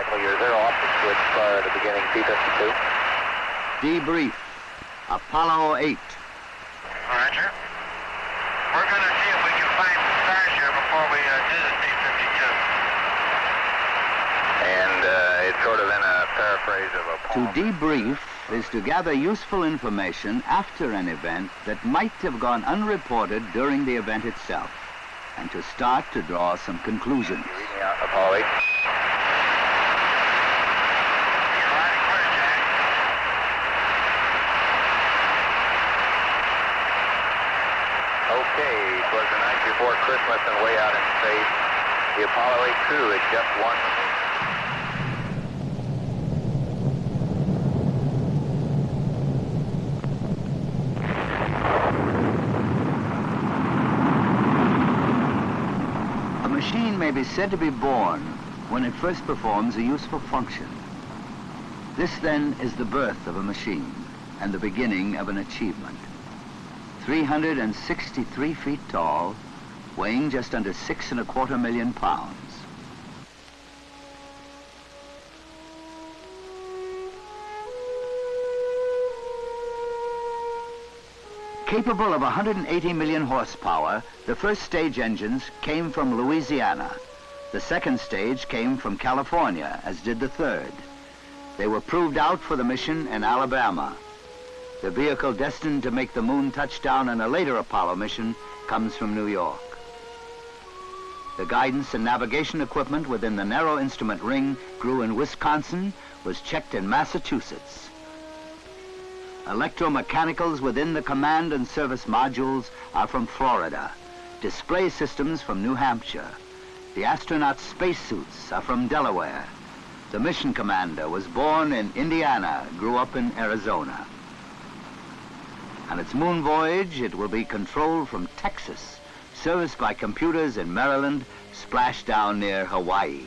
cycle your zero optic switch prior to beginning P-52. Debrief. Apollo 8. Roger. We're going to see if we can find some stars here before we do the P-52. And it's sort of in a paraphrase of a To poem. debrief is to gather useful information after an event that might have gone unreported during the event itself, and to start to draw some conclusions. Reading out Apollo 8. You're right, clear, Jack. Okay, it was the night before Christmas and way out in space. The Apollo 8 crew had just won the moon. A machine may be said to be born when it first performs a useful function. This then is the birth of a machine and the beginning of an achievement. 363 feet tall, weighing just under 6.25 million pounds. Capable of 180 million horsepower, the first stage engines came from Louisiana. The second stage came from California, as did the third. They were proved out for the mission in Alabama. The vehicle destined to make the moon touchdown in a later Apollo mission comes from New York. The guidance and navigation equipment within the narrow instrument ring grew in Wisconsin, was checked in Massachusetts. Electromechanicals within the command and service modules are from Florida. Display systems from New Hampshire. The astronaut spacesuits are from Delaware. The mission commander was born in Indiana, grew up in Arizona. On its moon voyage, it will be controlled from Texas, serviced by computers in Maryland, splashdown near Hawaii.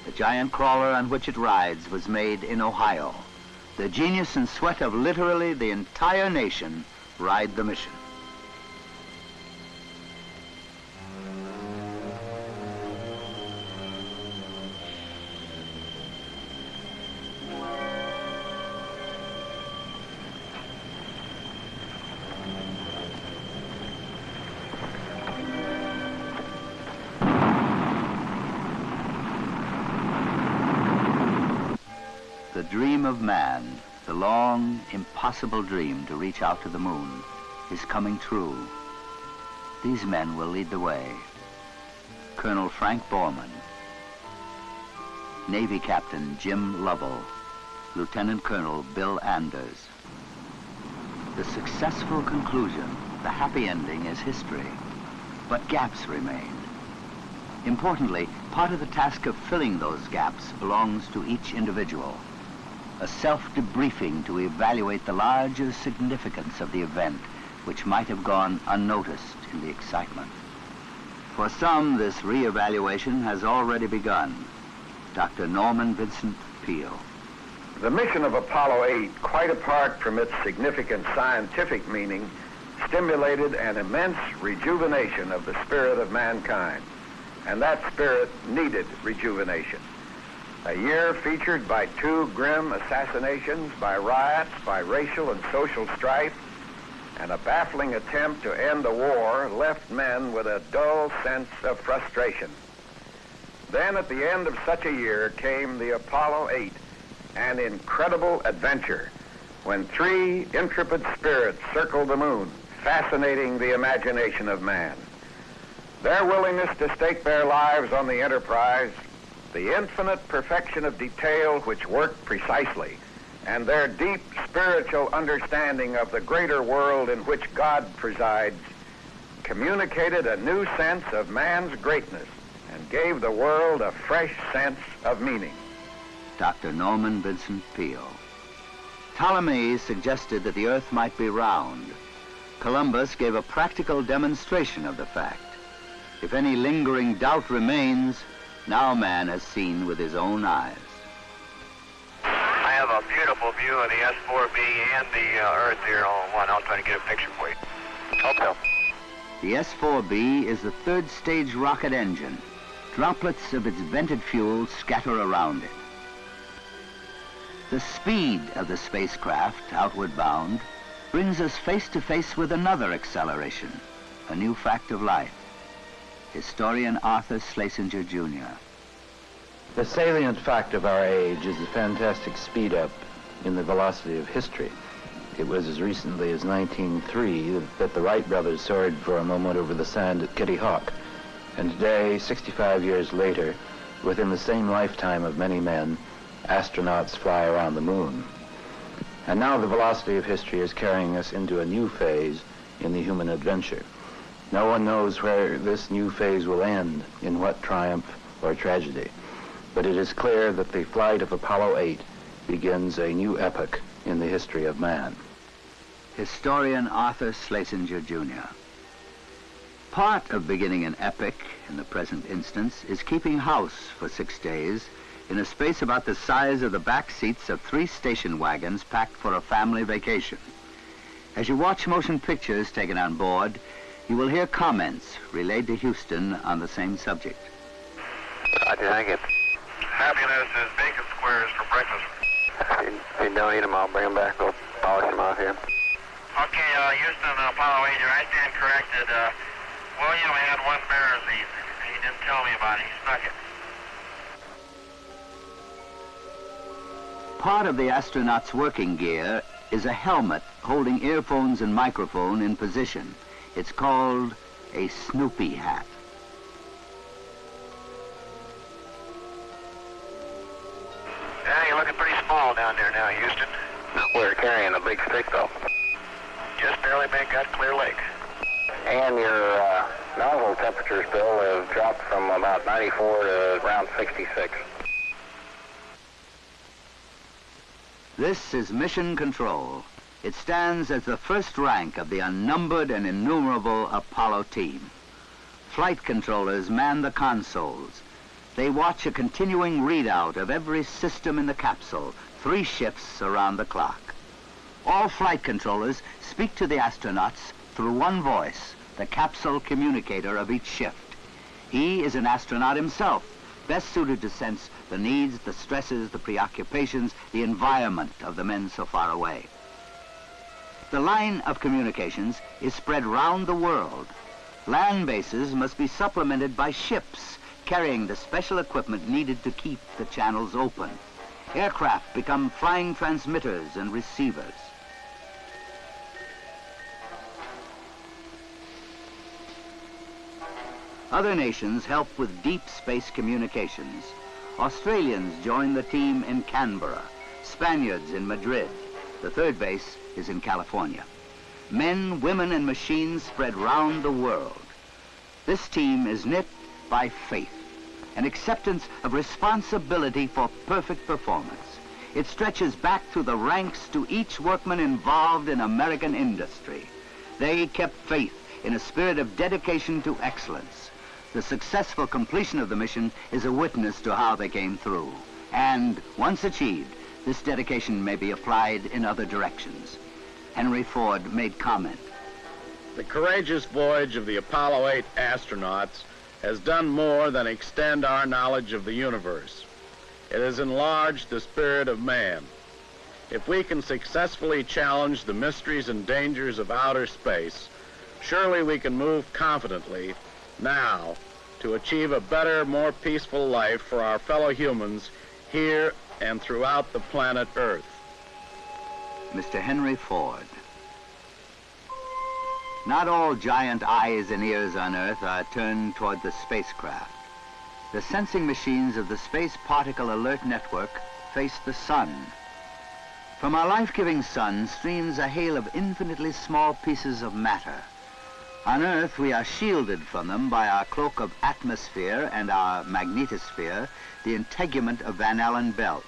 The giant crawler on which it rides was made in Ohio. The genius and sweat of literally the entire nation ride the mission. The dream of man, the long, impossible dream to reach out to the moon, is coming true. These men will lead the way. Colonel Frank Borman, Navy Captain Jim Lovell, Lieutenant Colonel Bill Anders. The successful conclusion, the happy ending, is history, but gaps remain. Importantly, part of the task of filling those gaps belongs to each individual. A self-debriefing to evaluate the larger significance of the event, which might have gone unnoticed in the excitement. For some, this re-evaluation has already begun. Dr. Norman Vincent Peale. The mission of Apollo 8, quite apart from its significant scientific meaning, stimulated an immense rejuvenation of the spirit of mankind. And that spirit needed rejuvenation. A year featured by 2 grim assassinations, by riots, by racial and social strife, and a baffling attempt to end the war left men with a dull sense of frustration. Then at the end of such a year came the Apollo 8, an incredible adventure, when 3 intrepid spirits circled the moon, fascinating the imagination of man. Their willingness to stake their lives on the enterprise, the infinite perfection of detail which worked precisely, and their deep spiritual understanding of the greater world in which God presides, communicated a new sense of man's greatness and gave the world a fresh sense of meaning. Dr. Norman Vincent Peale. Ptolemy suggested that the Earth might be round. Columbus gave a practical demonstration of the fact. If any lingering doubt remains, now man has seen with his own eyes. I have a beautiful view of the S4B and the Earth here on one. I'll try to get a picture for you. Okay. The S-4B is the third stage rocket engine. Droplets of its vented fuel scatter around it. The speed of the spacecraft, outward bound, brings us face to face with another acceleration, a new fact of life. Historian Arthur Schlesinger, Jr. The salient fact of our age is the fantastic speed up in the velocity of history. It was as recently as 1903 that the Wright brothers soared for a moment over the sand at Kitty Hawk. And today, 65 years later, within the same lifetime of many men, astronauts fly around the moon. And now the velocity of history is carrying us into a new phase in the human adventure. No one knows where this new phase will end, in what triumph or tragedy. But it is clear that the flight of Apollo 8 begins a new epoch in the history of man. Historian Arthur Schlesinger, Jr. Part of beginning an epoch, in the present instance, is keeping house for 6 days in a space about the size of the back seats of 3 station wagons packed for a family vacation. As you watch motion pictures taken on board, you will hear comments relayed to Houston on the same subject. Roger, thank you. Happiness is bacon squares for breakfast. If you don't eat them, I'll bring them back. We'll polish them off here. Okay, Houston, Apollo 8 here. I stand corrected. William had 1 bear's eat. He didn't tell me about it. He snuck it. Part of the astronaut's working gear is a helmet holding earphones and microphone in position. It's called a Snoopy hat. Yeah, you're looking pretty small down there now, Houston. We're carrying a big stick, though. Just barely make that Clear Lake. And your nozzle temperatures, Bill, have dropped from about 94 to around 66. This is Mission Control. It stands as the first rank of the unnumbered and innumerable Apollo team. Flight controllers man the consoles. They watch a continuing readout of every system in the capsule, 3 shifts around the clock. All flight controllers speak to the astronauts through one voice, the capsule communicator of each shift. He is an astronaut himself, best suited to sense the needs, the stresses, the preoccupations, the environment of the men so far away. The line of communications is spread round the world. Land bases must be supplemented by ships carrying the special equipment needed to keep the channels open. Aircraft become flying transmitters and receivers. Other nations help with deep space communications. Australians join the team in Canberra, Spaniards in Madrid. The third base is in California. Men, women, and machines spread round the world. This team is knit by faith, an acceptance of responsibility for perfect performance. It stretches back through the ranks to each workman involved in American industry. They kept faith in a spirit of dedication to excellence. The successful completion of the mission is a witness to how they came through. And once achieved, this dedication may be applied in other directions. Henry Ford made comment. The courageous voyage of the Apollo 8 astronauts has done more than extend our knowledge of the universe. It has enlarged the spirit of man. If we can successfully challenge the mysteries and dangers of outer space, surely we can move confidently now to achieve a better, more peaceful life for our fellow humans here and throughout the planet Earth. Mr. Henry Ford. Not all giant eyes and ears on Earth are turned toward the spacecraft. The sensing machines of the Space Particle Alert Network face the sun. From our life-giving sun streams a hail of infinitely small pieces of matter. On Earth, we are shielded from them by our cloak of atmosphere and our magnetosphere, the integument of Van Allen belts.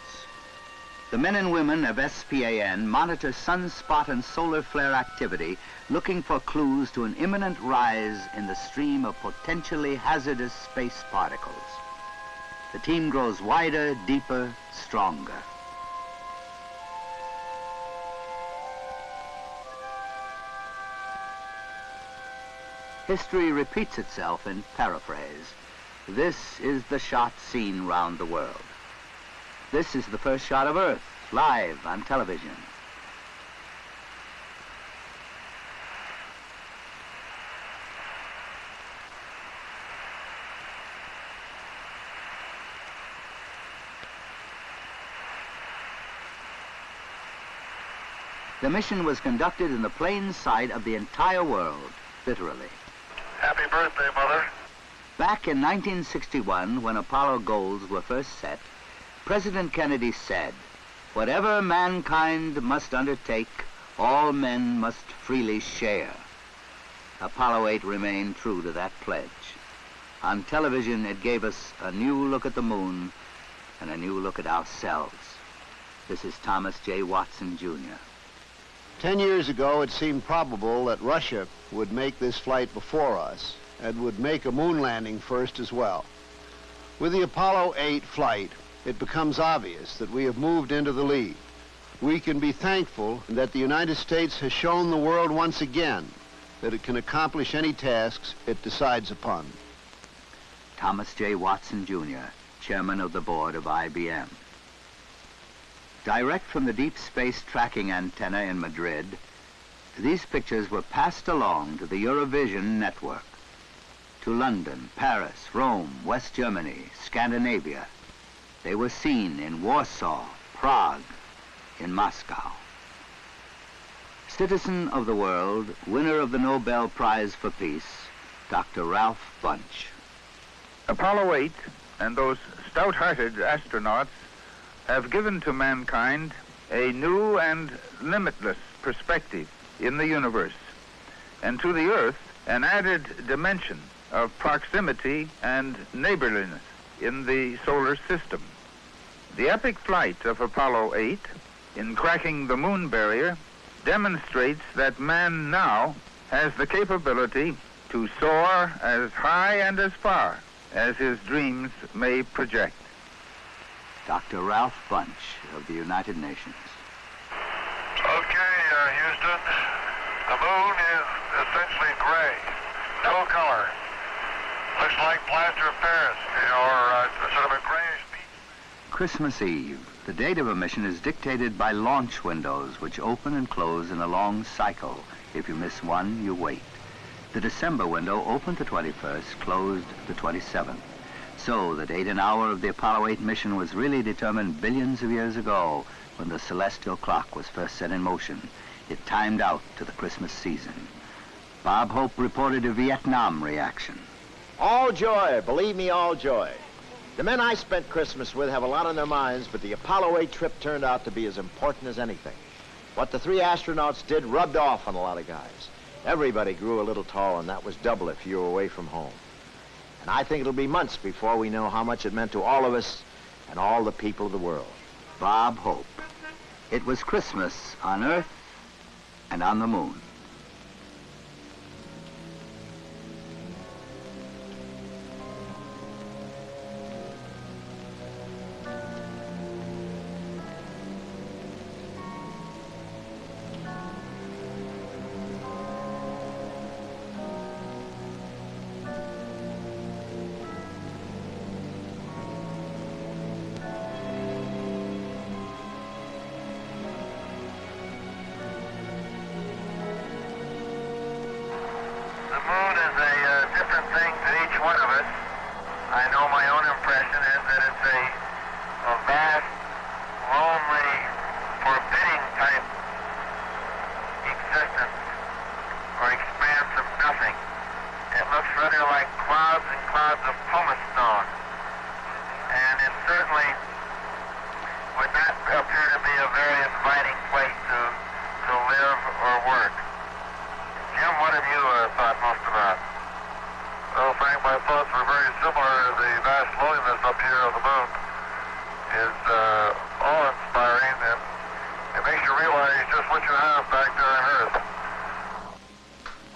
The men and women of SPAN monitor sunspot and solar flare activity, looking for clues to an imminent rise in the stream of potentially hazardous space particles. The team grows wider, deeper, stronger. History repeats itself in paraphrase. This is the shot seen round the world. This is the first shot of Earth, live on television. The mission was conducted in the plain sight of the entire world, literally. Happy birthday, Mother. Back in 1961, when Apollo goals were first set, President Kennedy said, "Whatever mankind must undertake, all men must freely share." Apollo 8 remained true to that pledge. On television, it gave us a new look at the moon and a new look at ourselves. This is Thomas J. Watson, Jr. 10 years ago, it seemed probable that Russia would make this flight before us and would make a moon landing first as well. With the Apollo 8 flight, it becomes obvious that we have moved into the lead. We can be thankful that the United States has shown the world once again that it can accomplish any tasks it decides upon. Thomas J. Watson, Jr., chairman of the board of IBM. Direct from the deep space tracking antenna in Madrid, these pictures were passed along to the Eurovision network, to London, Paris, Rome, West Germany, Scandinavia. They were seen in Warsaw, Prague, in Moscow. Citizen of the world, winner of the Nobel Prize for Peace, Dr. Ralph Bunche. Apollo 8 and those stout-hearted astronauts have given to mankind a new and limitless perspective in the universe, and to the Earth an added dimension of proximity and neighborliness in the solar system. The epic flight of Apollo 8 in cracking the moon barrier demonstrates that man now has the capability to soar as high and as far as his dreams may project. Dr. Ralph Bunche of the United Nations. Okay, Houston. The moon is essentially gray. No color. Looks like plaster of Paris, or sort of a grayish beach. Christmas Eve. The date of a mission is dictated by launch windows, which open and close in a long cycle. If you miss one, you wait. The December window opened the 21st, closed the 27th. So the date and hour of the Apollo 8 mission was really determined billions of years ago when the celestial clock was first set in motion. It timed out to the Christmas season. Bob Hope reported a Vietnam reaction. All joy, believe me, all joy. The men I spent Christmas with have a lot on their minds, but the Apollo 8 trip turned out to be as important as anything. What the 3 astronauts did rubbed off on a lot of guys. Everybody grew a little tall, and that was double if you were away from home. And I think it'll be months before we know how much it meant to all of us and all the people of the world. Bob Hope. It was Christmas on Earth and on the moon.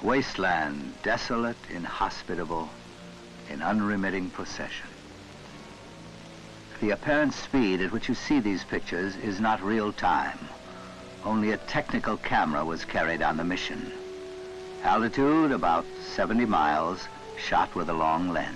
Wasteland, desolate, inhospitable, in unremitting procession. The apparent speed at which you see these pictures is not real time. Only a technical camera was carried on the mission. Altitude about 70 miles, shot with a long lens.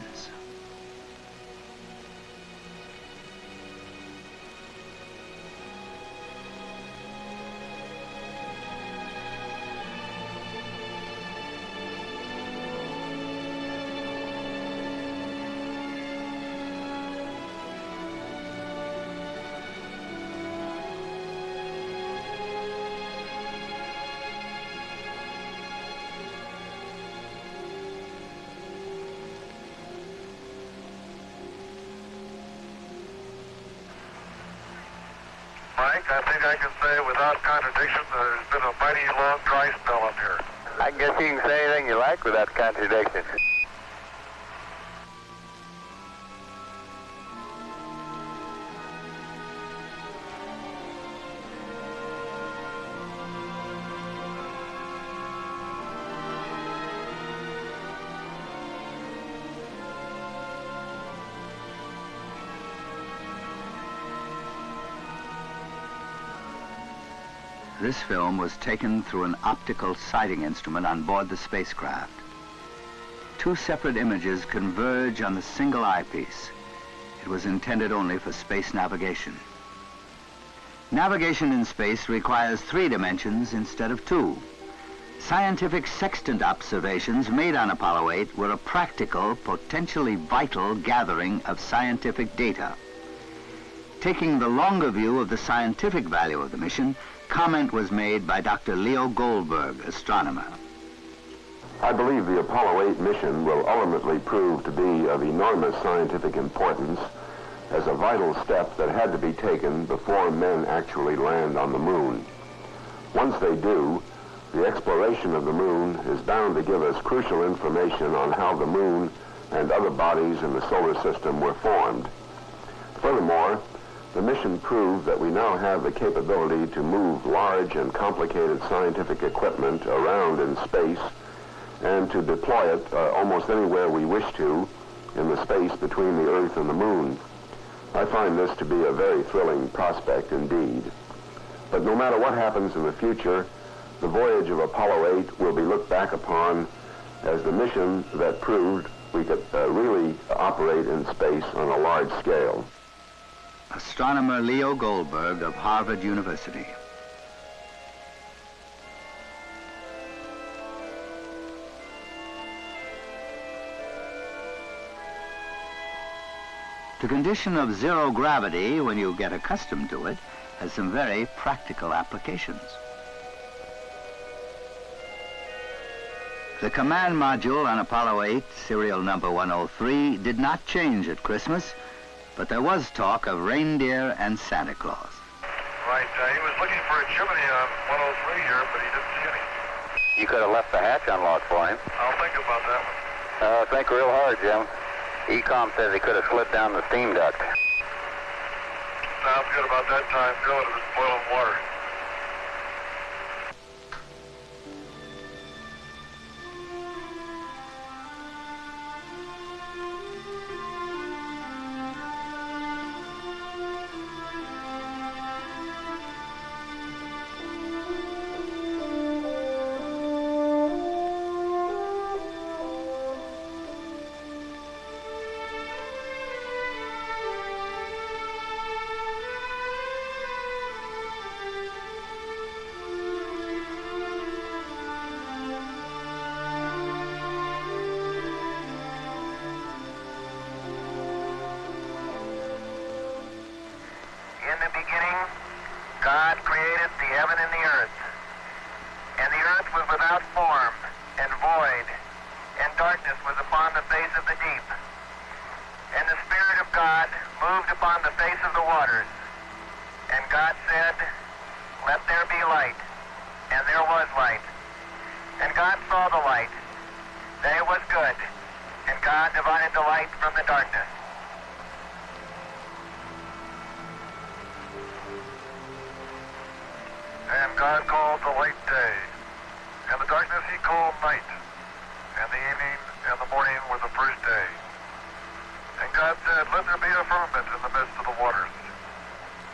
Frank, I think I can say without contradiction there's been a mighty long dry spell up here. I guess you can say anything you like without contradiction. This film was taken through an optical sighting instrument on board the spacecraft. Two separate images converge on the single eyepiece. It was intended only for space navigation. Navigation in space requires 3 dimensions instead of 2. Scientific sextant observations made on Apollo 8 were a practical, potentially vital gathering of scientific data. Taking the longer view of the scientific value of the mission, comment was made by Dr. Leo Goldberg, astronomer. I believe the Apollo 8 mission will ultimately prove to be of enormous scientific importance as a vital step that had to be taken before men actually land on the moon. Once they do, the exploration of the moon is bound to give us crucial information on how the moon and other bodies in the solar system were formed. Furthermore, the mission proved that we now have the capability to move large and complicated scientific equipment around in space and to deploy it almost anywhere we wish to in the space between the Earth and the moon. I find this to be a very thrilling prospect indeed. But no matter what happens in the future, the voyage of Apollo 8 will be looked back upon as the mission that proved we could really operate in space on a large scale. Astronomer Leo Goldberg of Harvard University. The condition of zero gravity, when you get accustomed to it, has some very practical applications. The command module on Apollo 8, serial number 103, did not change at Christmas, but there was talk of reindeer and Santa Claus. Right, he was looking for a chimney on 103 here, but he didn't see any. You could have left the hatch unlocked for him. I'll think about that one. Think real hard, Jim. ECOM says he could have slid down the steam duct. Sounds good about that time, Bill. It was boiling water. God created the heaven and the earth. And the earth was without form and void, and darkness was upon the face of the deep. And the Spirit of God moved upon the face of the waters. And God said, "Let there be light." And there was light. And God saw the light, that it was good. And God divided the light from the darkness. And God called the light day, and the darkness he called night, and the evening and the morning were the first day. And God said, "Let there be a firmament in the midst of the waters,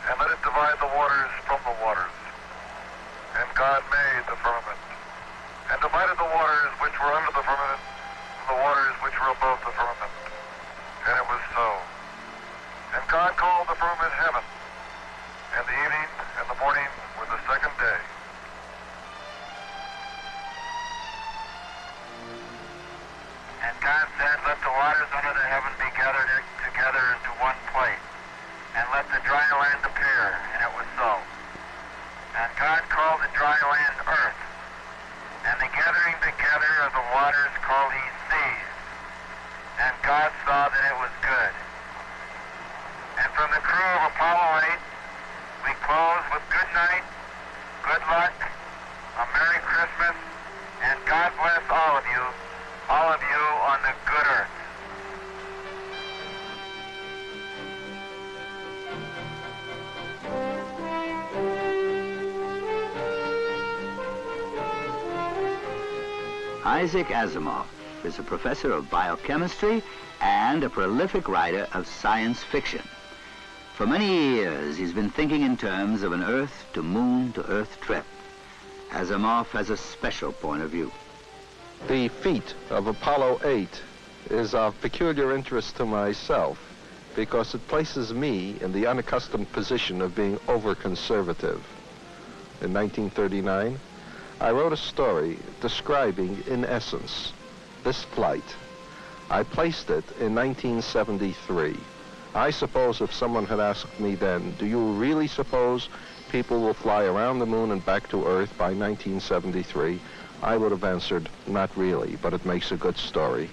and let it divide the waters from the waters." And God made the firmament, and divided the waters which were under the firmament from the waters which were above the firmament. And it was so. And God called the firmament heaven, and the evening and the morning were the second day. And God said, let the waters under the heaven be gathered together into one place, and let the dry land appear, and it was so. And God called the dry land earth, and the gathering together of the waters called he seas. And God saw that it was good. And from the crew of Apollo 8, we close with good night, good luck, a Merry Christmas, and God bless all of you on the good earth. Isaac Asimov is a professor of biochemistry and a prolific writer of science fiction. For many years, he's been thinking in terms of an Earth to Moon to Earth trip. Asimov has a special point of view. The feat of Apollo 8 is of peculiar interest to myself because it places me in the unaccustomed position of being over-conservative. In 1939, I wrote a story describing, in essence, this flight. I placed it in 1973. I suppose if someone had asked me then, do you really suppose people will fly around the moon and back to Earth by 1973? I would have answered, not really, but it makes a good story.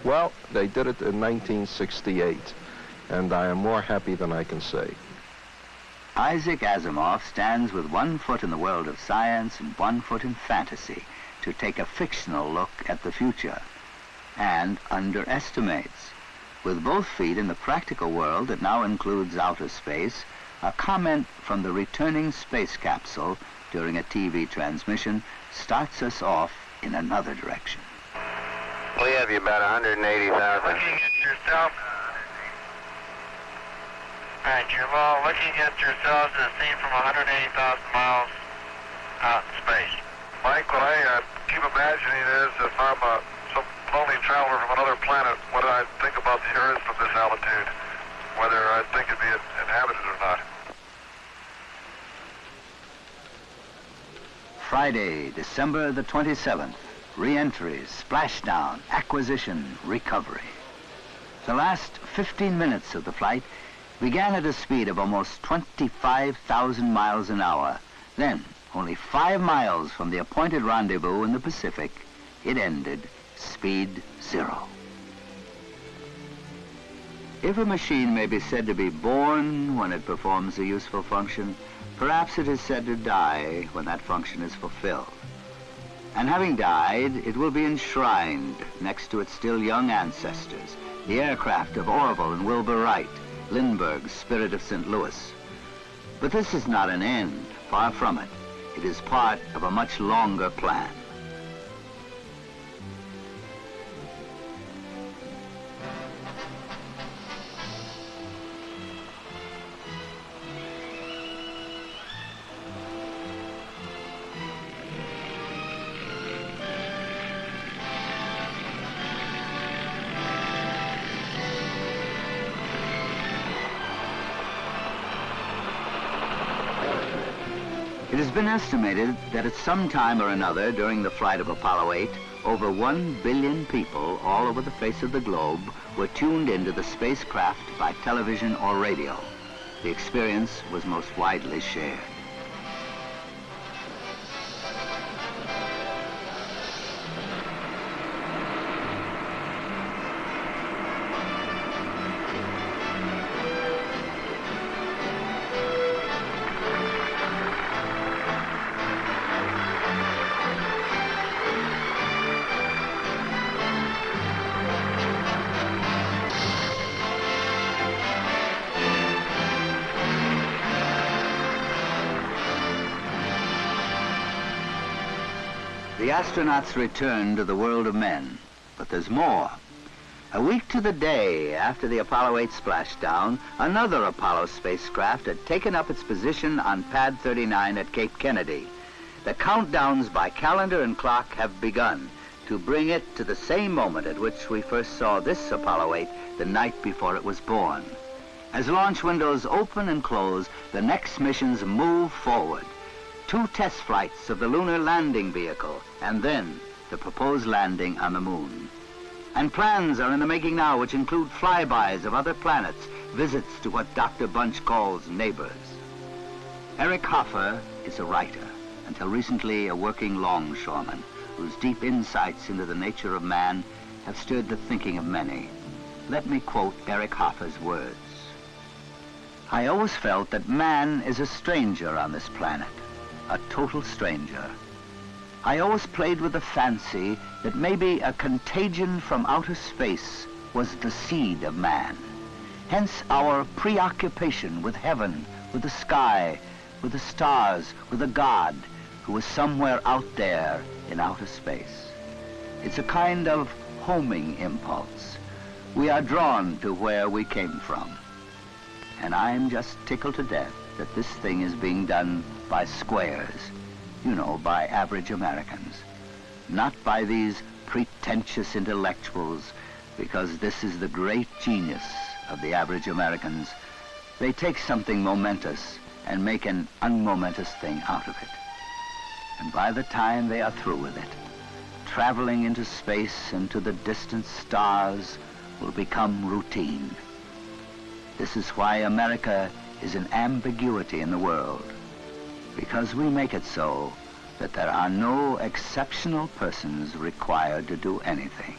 Well, they did it in 1968, and I am more happy than I can say. Isaac Asimov stands with one foot in the world of science and one foot in fantasy to take a fictional look at the future, and underestimates. With both feet in the practical world that now includes outer space, a comment from the returning space capsule during a TV transmission starts us off in another direction. We have you about 180,000. Looking at yourself. All right, you're all looking at yourselves as seen from 180,000 miles out in space. Mike, what I keep imagining is if I'm some lonely traveler from another planet, what do I think about the Earth from this altitude? Whether I think it'd be inhabited or not. Friday, December the 27th. Re-entries, splashdown, acquisition, recovery. The last 15 minutes of the flight began at a speed of almost 25,000 miles an hour. Then, only 5 miles from the appointed rendezvous in the Pacific, it ended, speed 0. If a machine may be said to be born when it performs a useful function, perhaps it is said to die when that function is fulfilled. And having died, it will be enshrined next to its still young ancestors, the aircraft of Orville and Wilbur Wright, Lindbergh's Spirit of St. Louis. But this is not an end, far from it. It is part of a much longer plan. It has been estimated that at some time or another during the flight of Apollo 8, over 1 billion people all over the face of the globe were tuned into the spacecraft by television or radio. The experience was most widely shared. The astronauts return to the world of men, but there's more. A week to the day after the Apollo 8 splashdown, another Apollo spacecraft had taken up its position on Pad 39 at Cape Kennedy. The countdowns by calendar and clock have begun to bring it to the same moment at which we first saw this Apollo 8 the night before it was born. As launch windows open and close, the next missions move forward. 2 test flights of the lunar landing vehicle, and then the proposed landing on the moon. And plans are in the making now which include flybys of other planets, visits to what Dr. Bunch calls neighbors. Eric Hoffer is a writer, until recently a working longshoreman, whose deep insights into the nature of man have stirred the thinking of many. Let me quote Eric Hoffer's words. I always felt that man is a stranger on this planet, a total stranger. I always played with the fancy that maybe a contagion from outer space was the seed of man. Hence our preoccupation with heaven, with the sky, with the stars, with a God who was somewhere out there in outer space. It's a kind of homing impulse. We are drawn to where we came from. And I'm just tickled to death that this thing is being done by squares, you know, by average Americans, not by these pretentious intellectuals, because this is the great genius of the average Americans. They take something momentous and make an unmomentous thing out of it. And by the time they are through with it, traveling into space and to the distant stars will become routine. This is why America is an ambiguity in the world, because we make it so that there are no exceptional persons required to do anything.